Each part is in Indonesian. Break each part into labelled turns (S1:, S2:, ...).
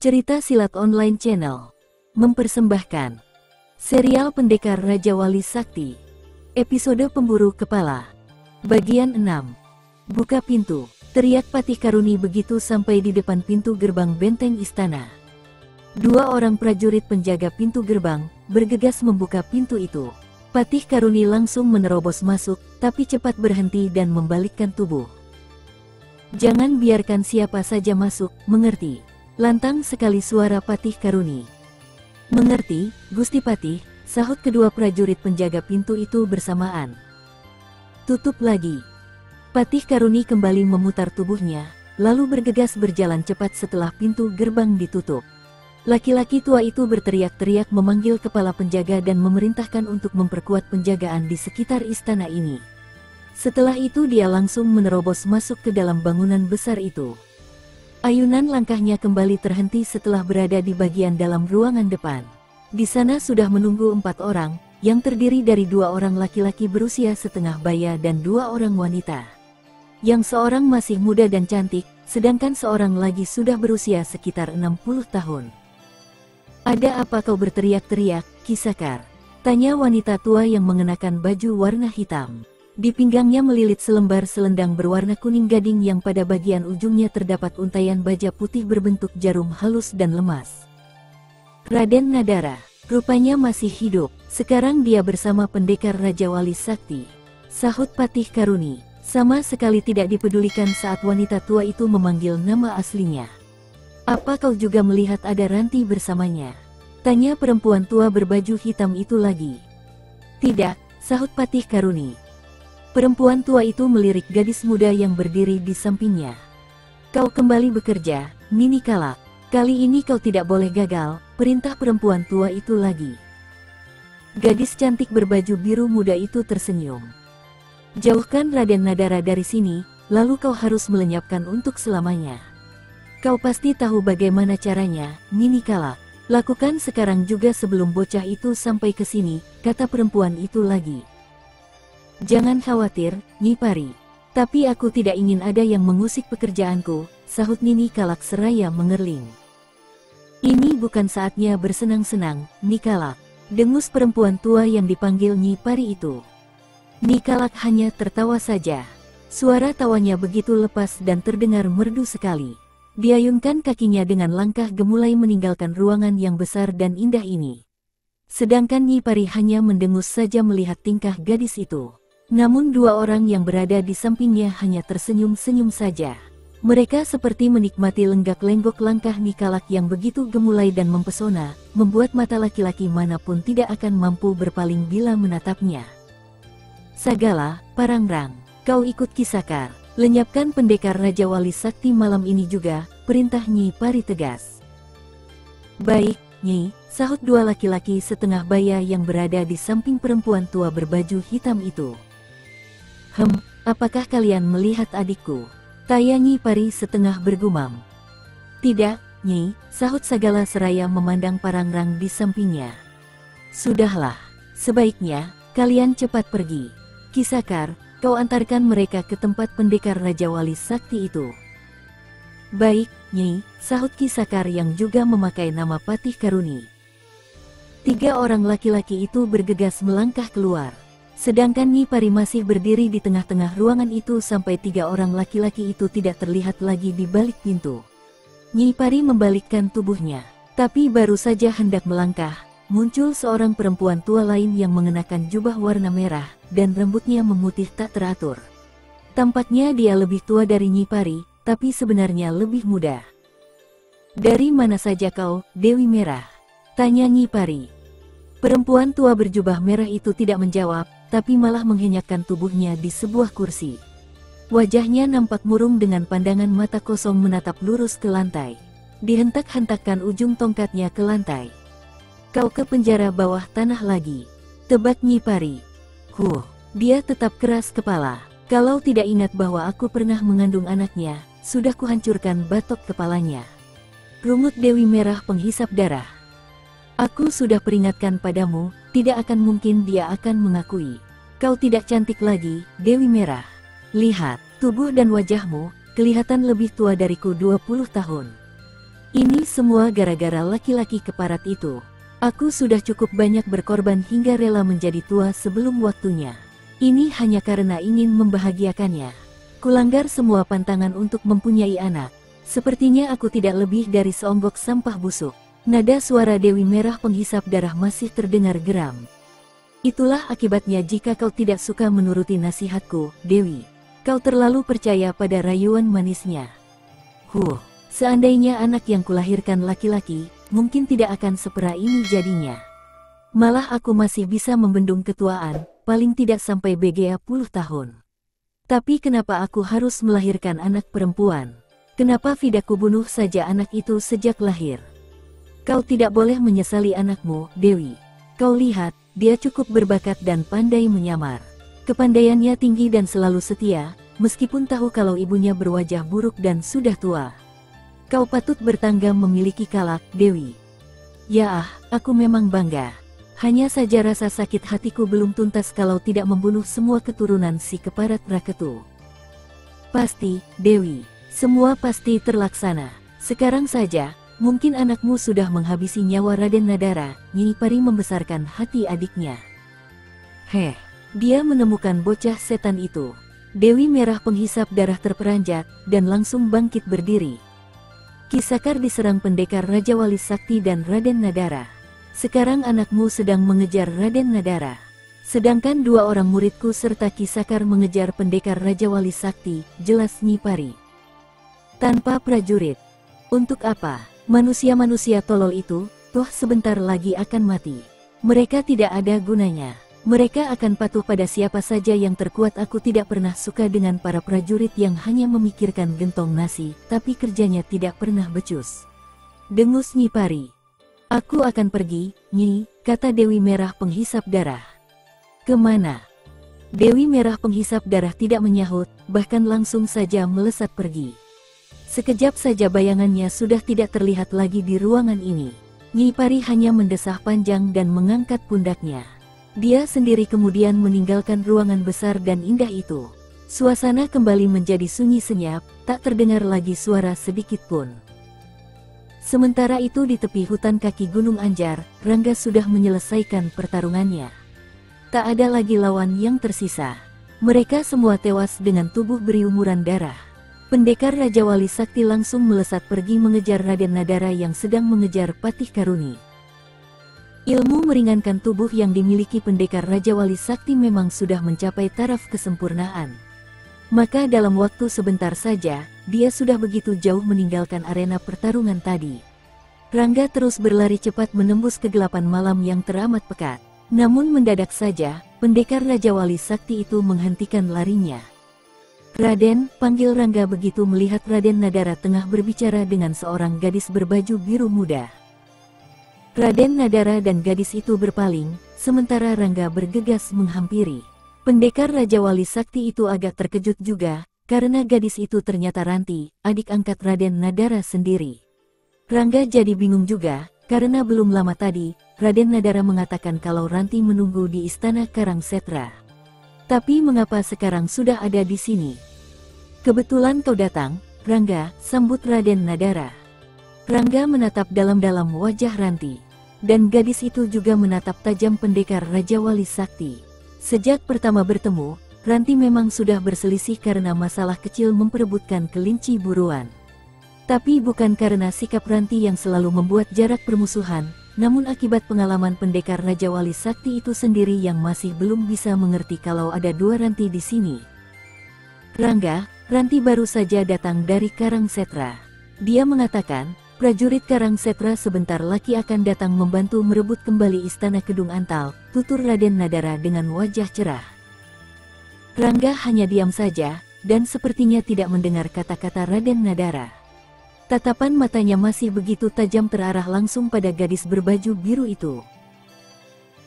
S1: Cerita Silat Online Channel mempersembahkan serial Pendekar Raja Wali Sakti, episode Pemburu Kepala, bagian 6. Buka pintu, teriak Patih Karuni begitu sampai di depan pintu gerbang benteng istana. Dua orang prajurit penjaga pintu gerbang bergegas membuka pintu itu. Patih Karuni langsung menerobos masuk, tapi cepat berhenti dan membalikkan tubuh. "Jangan biarkan siapa saja masuk, mengerti?" Lantang sekali suara Patih Karuni. "Mengerti, Gusti Patih," sahut kedua prajurit penjaga pintu itu bersamaan. "Tutup lagi." Patih Karuni kembali memutar tubuhnya, lalu bergegas berjalan cepat setelah pintu gerbang ditutup. Laki-laki tua itu berteriak-teriak memanggil kepala penjaga dan memerintahkan untuk memperkuat penjagaan di sekitar istana ini. Setelah itu dia langsung menerobos masuk ke dalam bangunan besar itu. Ayunan langkahnya kembali terhenti setelah berada di bagian dalam ruangan depan. Di sana sudah menunggu 4 orang, yang terdiri dari 2 orang laki-laki berusia setengah baya dan 2 orang wanita. Yang seorang masih muda dan cantik, sedangkan seorang lagi sudah berusia sekitar 60 tahun. "Ada apa kau berteriak-teriak, Ki Sakar?" tanya wanita tua yang mengenakan baju warna hitam. Di pinggangnya melilit selembar selendang berwarna kuning gading yang pada bagian ujungnya terdapat untaian baja putih berbentuk jarum halus dan lemas. "Raden Nadara, rupanya masih hidup. Sekarang dia bersama pendekar Raja Wali Sakti," sahut Patih Karuni, sama sekali tidak dipedulikan saat wanita tua itu memanggil nama aslinya. "Apa kau juga melihat ada Ranti bersamanya?" tanya perempuan tua berbaju hitam itu lagi. "Tidak," sahut Patih Karuni. Perempuan tua itu melirik gadis muda yang berdiri di sampingnya. "Kau kembali bekerja, Nini Kalak. Kali ini kau tidak boleh gagal," perintah perempuan tua itu lagi. Gadis cantik berbaju biru muda itu tersenyum. "Jauhkan Raden Nadara dari sini, lalu kau harus melenyapkan untuk selamanya. Kau pasti tahu bagaimana caranya, Nini Kalak. Lakukan sekarang juga sebelum bocah itu sampai ke sini," kata perempuan itu lagi. "Jangan khawatir, Nyi Pari. Tapi aku tidak ingin ada yang mengusik pekerjaanku," sahut Nini Kalak seraya mengerling. "Ini bukan saatnya bersenang-senang, Nyi Kalak," dengus perempuan tua yang dipanggil Nyi Pari itu. Nyi Kalak hanya tertawa saja. Suara tawanya begitu lepas dan terdengar merdu sekali. Diayunkan kakinya dengan langkah gemulai meninggalkan ruangan yang besar dan indah ini. Sedangkan Nyi Pari hanya mendengus saja melihat tingkah gadis itu. Namun 2 orang yang berada di sampingnya hanya tersenyum-senyum saja. Mereka seperti menikmati lenggak-lenggok langkah Nyi Kalak yang begitu gemulai dan mempesona, membuat mata laki-laki manapun tidak akan mampu berpaling bila menatapnya. "Sagala, Parangrang, kau ikut Ki Sakar. Lenyapkan pendekar Raja Wali Sakti malam ini juga," perintah Nyi Pari tegas. "Baik, Nyi," sahut 2 laki-laki setengah baya yang berada di samping perempuan tua berbaju hitam itu. Apakah kalian melihat adikku?" tanya Nyi Pari setengah bergumam. "Tidak, Nyi," sahut Sagala seraya memandang Parangrang di sampingnya. "Sudahlah, sebaiknya kalian cepat pergi. Ki Sakar, kau antarkan mereka ke tempat pendekar Raja Wali Sakti itu." "Baik, Nyi," sahut Ki Sakar yang juga memakai nama Patih Karuni. 3 orang laki-laki itu bergegas melangkah keluar. Sedangkan Nyi Pari masih berdiri di tengah-tengah ruangan itu sampai 3 orang laki-laki itu tidak terlihat lagi di balik pintu. Nyi Pari membalikkan tubuhnya, tapi baru saja hendak melangkah, muncul seorang perempuan tua lain yang mengenakan jubah warna merah, dan rambutnya memutih tak teratur. Tampaknya dia lebih tua dari Nyi Pari, tapi sebenarnya lebih muda. "Dari mana saja kau, Dewi Merah?" tanya Nyi Pari. Perempuan tua berjubah merah itu tidak menjawab, tapi malah menghenyakkan tubuhnya di sebuah kursi. Wajahnya nampak murung dengan pandangan mata kosong menatap lurus ke lantai. Dihentak-hentakkan ujung tongkatnya ke lantai. "Kau ke penjara bawah tanah lagi," tebak Nyi Pari. Dia tetap keras kepala. "Kalau tidak ingat bahwa aku pernah mengandung anaknya, sudah kuhancurkan batok kepalanya," rungut Dewi Merah penghisap darah. "Aku sudah peringatkan padamu, tidak akan mungkin dia akan mengakui. Kau tidak cantik lagi, Dewi Merah. Lihat, tubuh dan wajahmu, kelihatan lebih tua dariku 20 tahun. Ini semua gara-gara laki-laki keparat itu. Aku sudah cukup banyak berkorban hingga rela menjadi tua sebelum waktunya. Ini hanya karena ingin membahagiakannya. Kulanggar semua pantangan untuk mempunyai anak. Sepertinya aku tidak lebih dari seonggok sampah busuk. Nada suara Dewi Merah Penghisap Darah masih terdengar geram. Itulah akibatnya jika kau tidak suka menuruti nasihatku, Dewi. Kau terlalu percaya pada rayuan manisnya. Seandainya anak yang kulahirkan laki-laki, mungkin tidak akan sepera ini jadinya. Malah aku masih bisa membendung ketuaan, paling tidak sampai BGA puluh tahun. Tapi kenapa aku harus melahirkan anak perempuan? Kenapa Fidaku bunuh saja anak itu sejak lahir? Kau tidak boleh menyesali anakmu, Dewi. Kau lihat, dia cukup berbakat dan pandai menyamar. Kepandaiannya tinggi dan selalu setia, meskipun tahu kalau ibunya berwajah buruk dan sudah tua. Kau patut bertangga memiliki Kalak, Dewi. Ya aku memang bangga. Hanya saja rasa sakit hatiku belum tuntas kalau tidak membunuh semua keturunan si keparat Raketu. Pasti, Dewi. Semua pasti terlaksana. Sekarang saja, mungkin anakmu sudah menghabisi nyawa Raden Nadara. Nyi Pari membesarkan hati adiknya. Dia menemukan bocah setan itu. Dewi Merah Penghisap Darah terperanjat, dan langsung bangkit berdiri. Ki Sakar diserang pendekar Raja Wali Sakti dan Raden Nadara. Sekarang anakmu sedang mengejar Raden Nadara. Sedangkan dua orang muridku serta Ki Sakar mengejar pendekar Raja Wali Sakti, jelas Nyi Pari. Tanpa prajurit. Untuk apa? Manusia-manusia tolol itu, toh sebentar lagi akan mati. Mereka tidak ada gunanya. Mereka akan patuh pada siapa saja yang terkuat. Aku tidak pernah suka dengan para prajurit yang hanya memikirkan gentong nasi, tapi kerjanya tidak pernah becus. Dengus Nyi Pari. Aku akan pergi, Nyi, kata Dewi Merah Penghisap Darah. Kemana? Dewi Merah Penghisap Darah tidak menyahut, bahkan langsung saja melesat pergi. Sekejap saja bayangannya sudah tidak terlihat lagi di ruangan ini. Nyi Pari hanya mendesah panjang dan mengangkat pundaknya. Dia sendiri kemudian meninggalkan ruangan besar dan indah itu. Suasana kembali menjadi sunyi senyap, tak terdengar lagi suara sedikit pun. Sementara itu di tepi hutan kaki Gunung Anjar, Rangga sudah menyelesaikan pertarungannya. Tak ada lagi lawan yang tersisa. Mereka semua tewas dengan tubuh berlumuran darah. Pendekar Raja Wali Sakti langsung melesat pergi mengejar Raden Nadara yang sedang mengejar Patih Karuni. Ilmu meringankan tubuh yang dimiliki pendekar Raja Wali Sakti memang sudah mencapai taraf kesempurnaan. Maka dalam waktu sebentar saja, dia sudah begitu jauh meninggalkan arena pertarungan tadi. Rangga terus berlari cepat menembus kegelapan malam yang teramat pekat. Namun mendadak saja, pendekar Raja Wali Sakti itu menghentikan larinya. Raden, panggil Rangga begitu melihat Raden Nadara tengah berbicara dengan seorang gadis berbaju biru muda. Raden Nadara dan gadis itu berpaling, sementara Rangga bergegas menghampiri. Pendekar Raja Wali Sakti itu agak terkejut juga, karena gadis itu ternyata Ranti, adik angkat Raden Nadara sendiri. Rangga jadi bingung juga, karena belum lama tadi, Raden Nadara mengatakan kalau Ranti menunggu di istana Karangsetra. Tapi mengapa sekarang sudah ada di sini? Kebetulan kau datang, Rangga, sambut Raden Nadara. Rangga menatap dalam-dalam wajah Ranti. Dan gadis itu juga menatap tajam pendekar Raja Wali Sakti. Sejak pertama bertemu, Ranti memang sudah berselisih karena masalah kecil memperebutkan kelinci buruan. Tapi bukan karena sikap Ranti yang selalu membuat jarak permusuhan, namun akibat pengalaman pendekar Raja Wali Sakti itu sendiri yang masih belum bisa mengerti kalau ada dua Ranti di sini. Rangga, Ranti baru saja datang dari Karangsetra. Dia mengatakan, prajurit Karangsetra sebentar lagi akan datang membantu merebut kembali istana Kedung Antal, tutur Raden Nadara dengan wajah cerah. Rangga hanya diam saja, dan sepertinya tidak mendengar kata-kata Raden Nadara. Tatapan matanya masih begitu tajam terarah langsung pada gadis berbaju biru itu.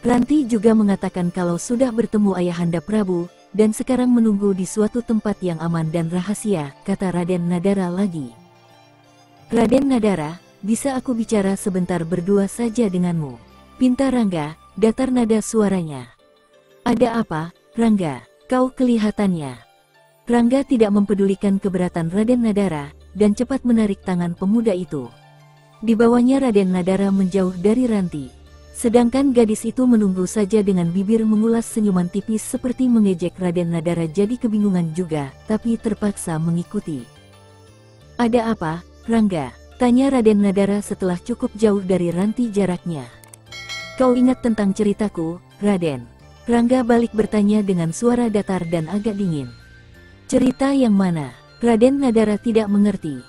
S1: Ranti juga mengatakan kalau sudah bertemu Ayahanda Prabu, dan sekarang menunggu di suatu tempat yang aman dan rahasia, kata Raden Nadara lagi. Raden Nadara, bisa aku bicara sebentar berdua saja denganmu? Pinta Rangga, datar nada suaranya. Ada apa, Rangga? Kau kelihatannya. Rangga tidak mempedulikan keberatan Raden Nadara, dan cepat menarik tangan pemuda itu. Dibawanya Raden Nadara menjauh dari Ranti. Sedangkan gadis itu menunggu saja dengan bibir mengulas senyuman tipis seperti mengejek. Raden Nadara jadi kebingungan juga, tapi terpaksa mengikuti. "Ada apa, Rangga?" tanya Raden Nadara setelah cukup jauh dari Ranti jaraknya. "Kau ingat tentang ceritaku, Raden?" Rangga balik bertanya dengan suara datar dan agak dingin. "Cerita yang mana?" Raden Nadara tidak mengerti.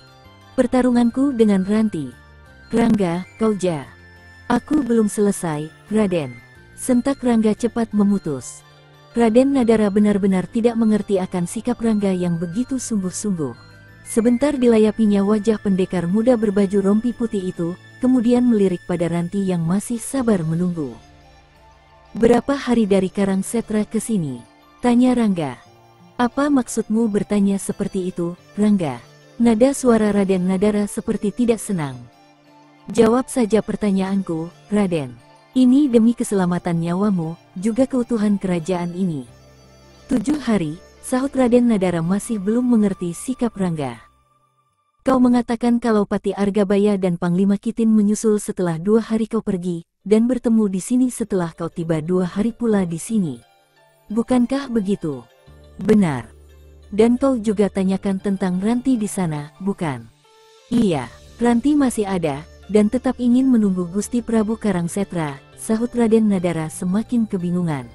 S1: "Pertarunganku dengan Ranti." "Rangga, kau ja." "Aku belum selesai, Raden." Sentak Rangga cepat memutus. Raden Nadara benar-benar tidak mengerti akan sikap Rangga yang begitu sungguh-sungguh. Sebentar dilayapinya wajah pendekar muda berbaju rompi putih itu, kemudian melirik pada Ranti yang masih sabar menunggu. "Berapa hari dari Karangsetra ke sini?" tanya Rangga. "Apa maksudmu bertanya seperti itu, Rangga?" Nada suara Raden Nadara seperti tidak senang. "Jawab saja pertanyaanku, Raden. Ini demi keselamatan nyawamu, juga keutuhan kerajaan ini." "7 hari, sahut Raden Nadara masih belum mengerti sikap Rangga. "Kau mengatakan kalau Pati Argabaya dan Panglima Kitin menyusul setelah 2 hari kau pergi, dan bertemu di sini setelah kau tiba 2 hari pula di sini. Bukankah begitu?" "Benar." "Dan kau juga tanyakan tentang Ranti di sana, bukan?" "Iya, Ranti masih ada, dan tetap ingin menunggu Gusti Prabu Karangsetra," sahut Raden Nadara semakin kebingungan.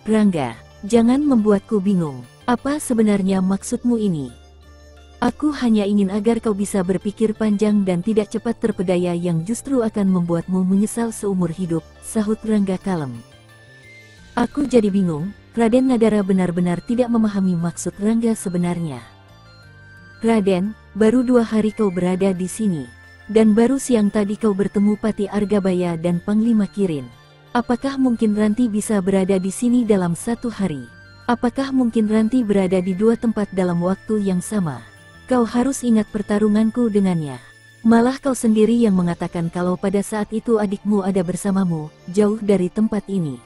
S1: "Rangga, jangan membuatku bingung. Apa sebenarnya maksudmu ini?" "Aku hanya ingin agar kau bisa berpikir panjang dan tidak cepat terpedaya yang justru akan membuatmu menyesal seumur hidup," sahut Rangga kalem. "Aku jadi bingung." Raden Nadara benar-benar tidak memahami maksud Rangga sebenarnya. "Raden, baru 2 hari kau berada di sini. Dan baru siang tadi kau bertemu Pati Argabaya dan Panglima Kirin. Apakah mungkin Ranti bisa berada di sini dalam 1 hari? Apakah mungkin Ranti berada di 2 tempat dalam waktu yang sama? Kau harus ingat pertarunganku dengannya. Malah kau sendiri yang mengatakan kalau pada saat itu adikmu ada bersamamu, jauh dari tempat ini."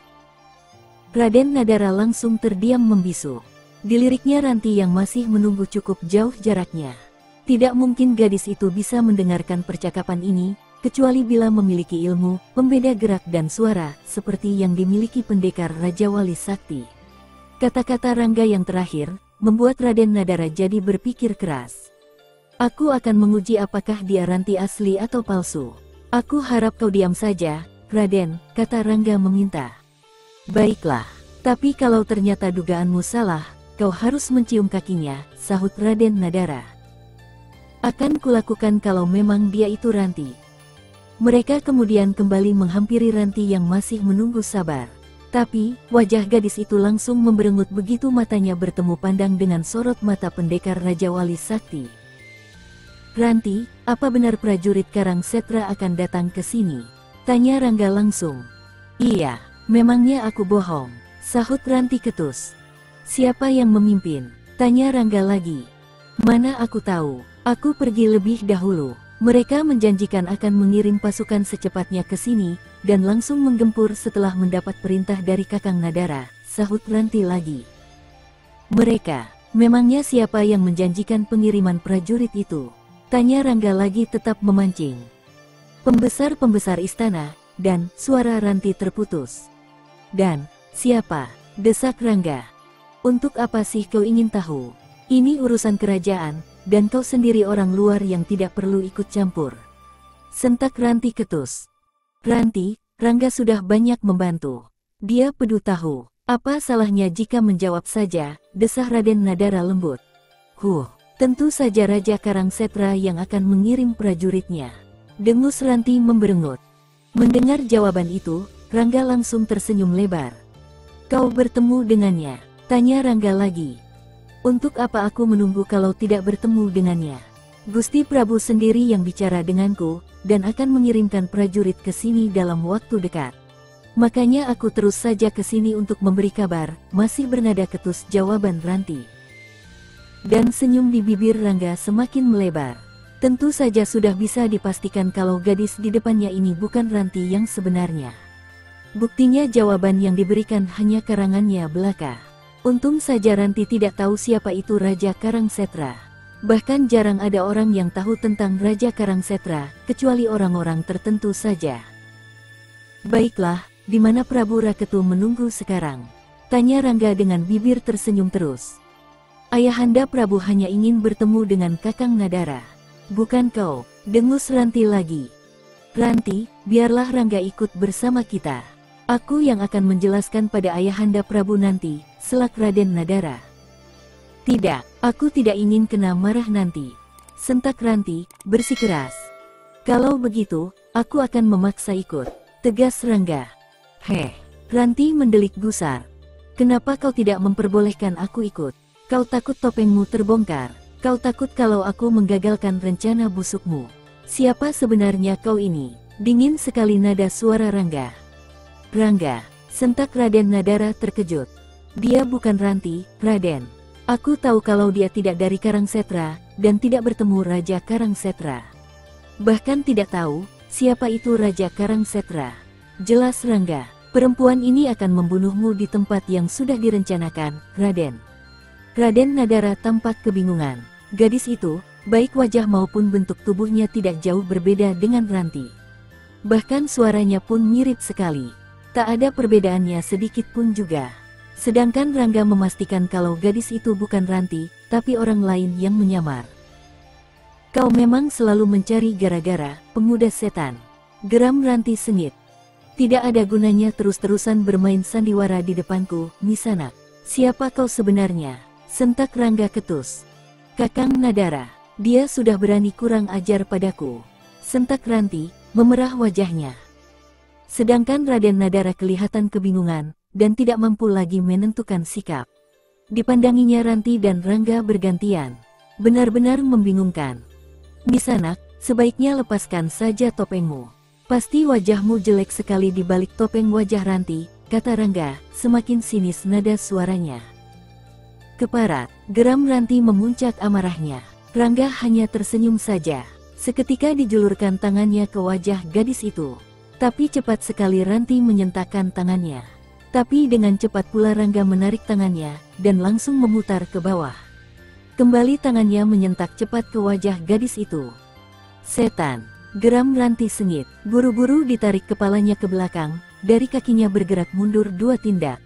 S1: Raden Nadara langsung terdiam membisu. Diliriknya Ranti yang masih menunggu cukup jauh jaraknya. Tidak mungkin gadis itu bisa mendengarkan percakapan ini, kecuali bila memiliki ilmu, pembeda gerak dan suara, seperti yang dimiliki pendekar Raja Wali Sakti. Kata-kata Rangga yang terakhir, membuat Raden Nadara jadi berpikir keras. "Aku akan menguji apakah dia Ranti asli atau palsu. Aku harap kau diam saja, Raden," kata Rangga meminta. "Baiklah, tapi kalau ternyata dugaanmu salah, kau harus mencium kakinya," sahut Raden Nadara. "Akan kulakukan kalau memang dia itu Ranti." Mereka kemudian kembali menghampiri Ranti yang masih menunggu sabar. Tapi, wajah gadis itu langsung memberengut begitu matanya bertemu pandang dengan sorot mata pendekar Raja Wali Sakti. "Ranti, apa benar prajurit Karangsetra akan datang ke sini?" tanya Rangga langsung. "Iya, memangnya aku bohong?" sahut Ranti ketus. "Siapa yang memimpin?" tanya Rangga lagi. "Mana aku tahu. Aku pergi lebih dahulu. Mereka menjanjikan akan mengirim pasukan secepatnya ke sini, dan langsung menggempur setelah mendapat perintah dari Kakang Nadara," sahut Ranti lagi. "Mereka, memangnya siapa yang menjanjikan pengiriman prajurit itu?" tanya Rangga lagi tetap memancing. "Pembesar-pembesar istana," dan suara Ranti terputus. "Dan, siapa?" desak Rangga. "Untuk apa sih kau ingin tahu? Ini urusan kerajaan, dan kau sendiri orang luar yang tidak perlu ikut campur," sentak Ranti ketus. "Ranti, Rangga sudah banyak membantu. Dia pedu tahu. Apa salahnya jika menjawab saja?" desah Raden Nadara lembut. Tentu saja Raja Karangsetra yang akan mengirim prajuritnya," dengus Ranti memberengut. Mendengar jawaban itu, Rangga langsung tersenyum lebar. "Kau bertemu dengannya?" tanya Rangga lagi. "Untuk apa aku menunggu kalau tidak bertemu dengannya? Gusti Prabu sendiri yang bicara denganku, dan akan mengirimkan prajurit ke sini dalam waktu dekat. Makanya aku terus saja ke sini untuk memberi kabar," masih bernada ketus jawaban Ranti. Dan senyum di bibir Rangga semakin melebar. Tentu saja sudah bisa dipastikan kalau gadis di depannya ini bukan Ranti yang sebenarnya. Buktinya jawaban yang diberikan hanya karangannya belaka. Untung saja Ranti tidak tahu siapa itu Raja Karangsetra. Bahkan jarang ada orang yang tahu tentang Raja Karangsetra, kecuali orang-orang tertentu saja. Baiklah, di mana Prabu Raketu menunggu sekarang? Tanya Rangga dengan bibir tersenyum terus. Ayahanda Prabu hanya ingin bertemu dengan Kakang Nadara. Bukan kau, dengus Ranti lagi. Ranti, biarlah Rangga ikut bersama kita. Aku yang akan menjelaskan pada Ayahanda Prabu nanti, selak Raden Nadara. Tidak, aku tidak ingin kena marah nanti. Sentak Ranti, bersikeras. Kalau begitu, aku akan memaksa ikut, tegas Rangga. Heh, Ranti mendelik gusar. Kenapa kau tidak memperbolehkan aku ikut? Kau takut topengmu terbongkar. Kau takut kalau aku menggagalkan rencana busukmu. Siapa sebenarnya kau ini? Dingin sekali nada suara Rangga. Rangga, sentak Raden Nadara terkejut. Dia bukan Ranti, Raden. Aku tahu kalau dia tidak dari Karangsetra, dan tidak bertemu Raja Karangsetra. Bahkan tidak tahu, siapa itu Raja Karangsetra. Jelas Rangga, perempuan ini akan membunuhmu di tempat yang sudah direncanakan, Raden. Raden Nadara tampak kebingungan. Gadis itu, baik wajah maupun bentuk tubuhnya tidak jauh berbeda dengan Ranti. Bahkan suaranya pun mirip sekali. Tak ada perbedaannya sedikit pun juga. Sedangkan Rangga memastikan kalau gadis itu bukan Ranti, tapi orang lain yang menyamar. Kau memang selalu mencari gara-gara, pemuda setan. Geram Ranti sengit. Tidak ada gunanya terus-terusan bermain sandiwara di depanku, Nisanak. Siapa kau sebenarnya? Sentak Rangga ketus. Kakang Nadara, dia sudah berani kurang ajar padaku. Sentak Ranti, memerah wajahnya. Sedangkan Raden Nadara kelihatan kebingungan, dan tidak mampu lagi menentukan sikap. Dipandanginya Ranti dan Rangga bergantian. Benar-benar membingungkan. Nisanak, sebaiknya lepaskan saja topengmu. Pasti wajahmu jelek sekali di balik topeng wajah Ranti, kata Rangga, semakin sinis nada suaranya. Keparat, geram Ranti memuncak amarahnya. Rangga hanya tersenyum saja. Seketika dijulurkan tangannya ke wajah gadis itu. Tapi cepat sekali Ranti menyentakkan tangannya. Tapi dengan cepat pula Rangga menarik tangannya, dan langsung memutar ke bawah. Kembali tangannya menyentak cepat ke wajah gadis itu. Setan, geram Ranti sengit. Buru-buru ditarik kepalanya ke belakang, dari kakinya bergerak mundur 2 tindak.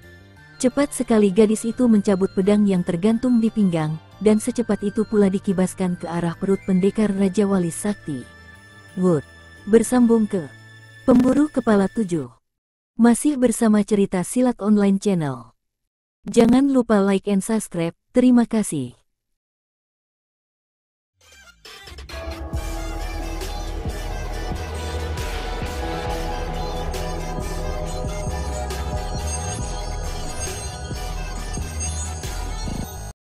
S1: Cepat sekali gadis itu mencabut pedang yang tergantung di pinggang, dan secepat itu pula dikibaskan ke arah perut pendekar Raja Wali Sakti. Wood, bersambung ke Pemburu Kepala 7. Masih bersama cerita Silat Online Channel. Jangan lupa like and subscribe, terima kasih.